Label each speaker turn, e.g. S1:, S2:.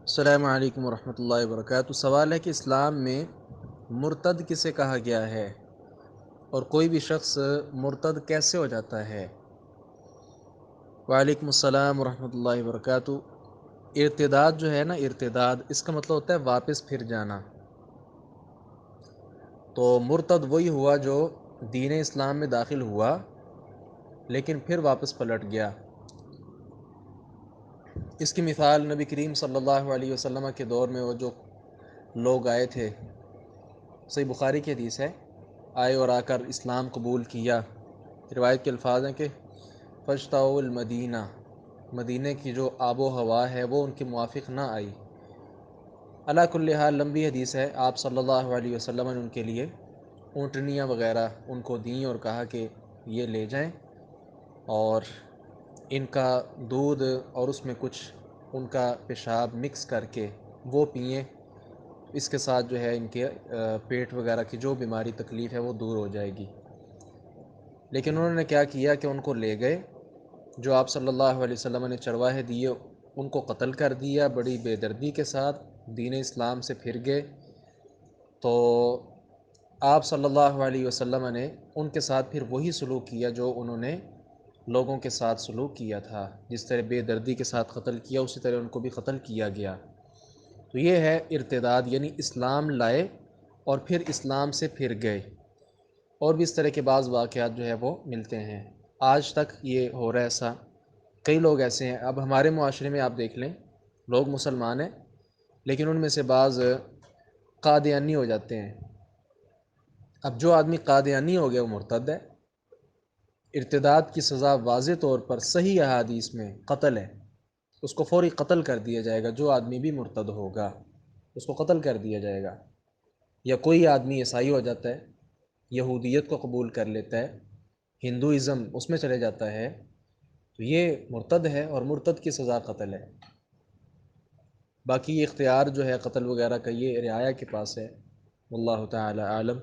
S1: السلام علیکم ورحمۃ اللہ وبرکاتہ۔ سوال ہے کہ اسلام میں مرتد کسے کہا گیا ہے اور کوئی بھی شخص مرتد کیسے ہو جاتا ہے؟ وعلیکم السلام ورحمۃ اللہ وبرکاتہ۔ ارتداد جو ہے نا، ارتداد اس کا مطلب ہوتا ہے واپس پھر جانا۔ تو مرتد وہی ہوا جو دین اسلام میں داخل ہوا لیکن پھر واپس پلٹ گیا۔ اس کی مثال نبی کریم صلی اللہ علیہ وسلم کے دور میں وہ جو لوگ آئے تھے، صحیح بخاری کی حدیث ہے، آئے اور آ کر اسلام قبول کیا۔ روایت کے الفاظ ہیں کہ فَاجْتَوَوْا الْمَدِینَہ، مدینہ کی جو آب و ہوا ہے وہ ان کے موافق نہ آئی۔ علی کل حال لمبی حدیث ہے، آپ صلی اللہ علیہ وسلم نے ان کے لیے اونٹنیاں وغیرہ ان کو دیں اور کہا کہ یہ لے جائیں اور ان کا دودھ اور اس میں کچھ ان کا پیشاب مکس کر کے وہ پئیں، اس کے ساتھ جو ہے ان کے پیٹ وغیرہ کی جو بیماری تکلیف ہے وہ دور ہو جائے گی۔ لیکن انہوں نے کیا کیا کہ ان کو لے گئے، جو آپ صلی اللہ علیہ وسلم نے چرواہے دیے ان کو قتل کر دیا بڑی بے دردی کے ساتھ، دین اسلام سے پھر گئے۔ تو آپ صلی اللہ علیہ وسلم نے ان کے ساتھ پھر وہی سلوک کیا جو انہوں نے لوگوں کے ساتھ سلوک کیا تھا، جس طرح بے دردی کے ساتھ قتل کیا اسی طرح ان کو بھی قتل کیا گیا۔ تو یہ ہے ارتداد، یعنی اسلام لائے اور پھر اسلام سے پھر گئے۔ اور بھی اس طرح کے بعض واقعات جو ہے وہ ملتے ہیں، آج تک یہ ہو رہا ہے ایسا۔ کئی لوگ ایسے ہیں، اب ہمارے معاشرے میں آپ دیکھ لیں، لوگ مسلمان ہیں لیکن ان میں سے بعض قادیانی ہو جاتے ہیں۔ اب جو آدمی قادیانی ہو گیا وہ مرتد ہے۔ ارتداد کی سزا واضح طور پر صحیح احادیث میں قتل ہے، اس کو فوری قتل کر دیا جائے گا۔ جو آدمی بھی مرتد ہوگا اس کو قتل کر دیا جائے گا۔ یا کوئی آدمی عیسائی ہو جاتا ہے، یہودیت کو قبول کر لیتا ہے، ہندوازم اس میں چلے جاتا ہے، تو یہ مرتد ہے اور مرتد کی سزا قتل ہے۔ باقی یہ اختیار جو ہے قتل وغیرہ کا یہ رعایا کے پاس ہے۔ واللہ تعالی عالم۔